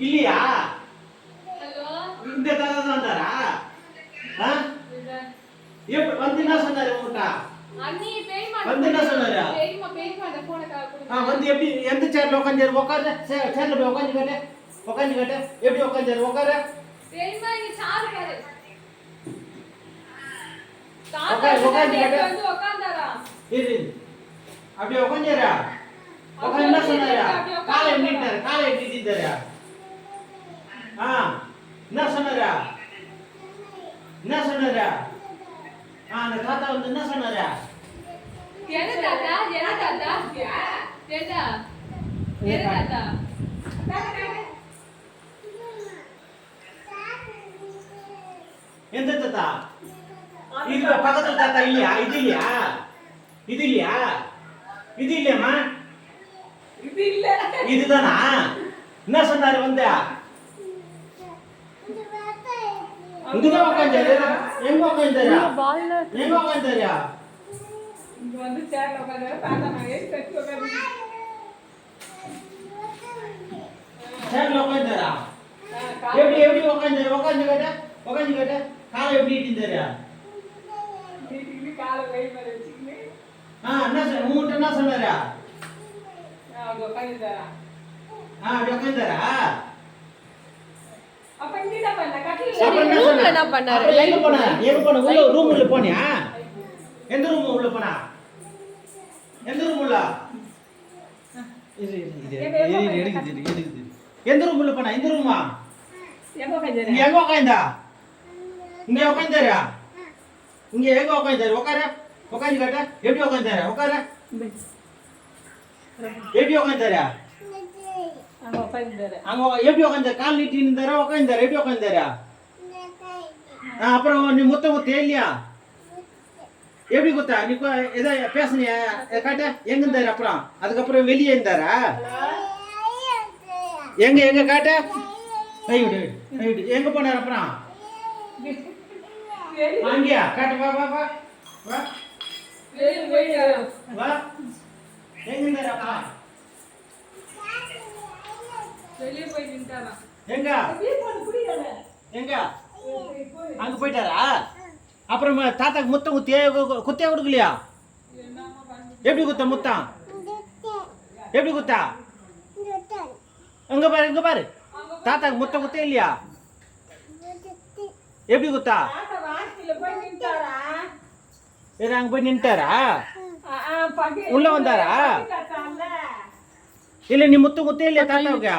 இல்லையா? ஹலோ இந்த தாத்தா தான் வந்தாரா? எப்படி வந்து என்ன சொன்னாரு உங்ககிட்ட? அண்ணி பேய்மா வந்து என்ன சொன்னாரு? பேய்மா அந்த போனை கொடுங்க. வந்து எப்படி எந்த சேர்ல உட்கார்ந்தாரு? உட்காரு. சேர்ல போய் உட்கார்ந்து கேட்ட. எப்படி உட்கார்ந்தாரு? உட்காரு. பேய்மா இங்க சாரு பாரு. உட்கார்ந்து கேட்ட. வந்து உட்கார்ந்தாரா? இரு. அப்படியே உட்கார்ந்தாரா? உட்கார்ந்து என்ன சொன்னாரு? காலை நீட்டாரு. காலை நீட்டிட்டாரு. என்ன சொன்னாரு? என்ன சொன்னாரு? அந்த தாத்தா வந்து என்ன சொன்னாரு? என்ன தாத்தா? என்ன தாத்தா? ஏதா? என்ன தாத்தா? எந்த தாத்தா? இது பக்கத்துல தாத்தா இல்லையா? இது இல்லையா? இது இல்லையா? இது இல்லையாம்மா? இது இல்ல. இதுதானா? என்ன சொன்னாரு வந்து? இங்கதான் உட்கார்ந்தாரு. எங்க உட்கார்ந்தாரு? எங்க உட்கார்ந்தாரு? இங்க வந்து சேர்ல உட்கார்ந்தாரு. தாத்தா மகே கட்டி உட்கார்ந்து. சேர்ல உட்கார்ந்தாரா? எப்படி எப்படி உட்கார்ந்தாரு? உட்கார்ந்து கேட்ட. காலை எப்படி நீட்டிந்தாரு? நீட்டிட்டு காலை கை மேல வச்சிட்டு என்ன உங்ககிட்ட என்ன சொன்னாரு? அவங்க உட்கார்ந்தாரா? அப்படி உட்கார்ந்தாரா? அப்ப இங்க என்ன பண்ண? கட்டில அப்புறம் ரூம்ல என்ன பண்ணாரு? எங்க போன? உள்ள ரூம் உள்ள போனியா? எந்த ரூம் உள்ள போனா? எந்த ரூம் உள்ள? இது. எந்த ரூம் உள்ள போனா? இந்த ரூமா? எங்க உட்கார்ந்தாரு? இங்க எங்க உட்கார்ந்தா? இங்க உட்கார்ந்தாரா? இங்க எங்க உட்கார்ந்தாரு? உட்கார்ந்து கேட்ட. எப்படி உட்கார்ந்தாரு? உட்காரு. எப்படி உட்கார்ந்தாரு? அங்க உட்கார்ந்தாரு. அங்க எப்படி உட்கார்ந்தாரு? கால் நீட்டி இருந்தாரா? உட்கார்ந்தாரு. எப்படி உட்கார்ந்தாரா? அப்புறம் நீ முத்த இல்லையா? எப்படி குத்தா? நீ ஏதோ பேசுனியா? காட்ட. எங்க இருந்தாரு? அப்புறம் அதுக்கப்புறம் வெளியே இருந்தாரா? எங்க காட்ட. விடு. எங்க போனாரு அப்புறம்? அங்கயா? காட்டு. வா. வா. எங்க இருந்தாரு அப்புறம்? வெளிய போய் நின்னுட்டாராம். எங்க எங்க அங்க போயிட்டாரா? அப்புறம் தாத்தாக்கு முத்தம் குத்தியா கொடுக்கலையா? எப்படி குத்த முத்தம்? எப்படி குத்தா? இங்க பாரு. தாத்தாக்கு முத்தம் குத்தே இல்லையா? எப்படி குத்தா? தாத்தா வாசல்ல போய் நின்னுட்டாரா? அங்க போய் நின்னுட்டாரா? பகை உள்ள வந்தாரா? தாத்தால இல்ல நீ முத்தம் குத்தே இல்லையா தாத்தாவுக்கு?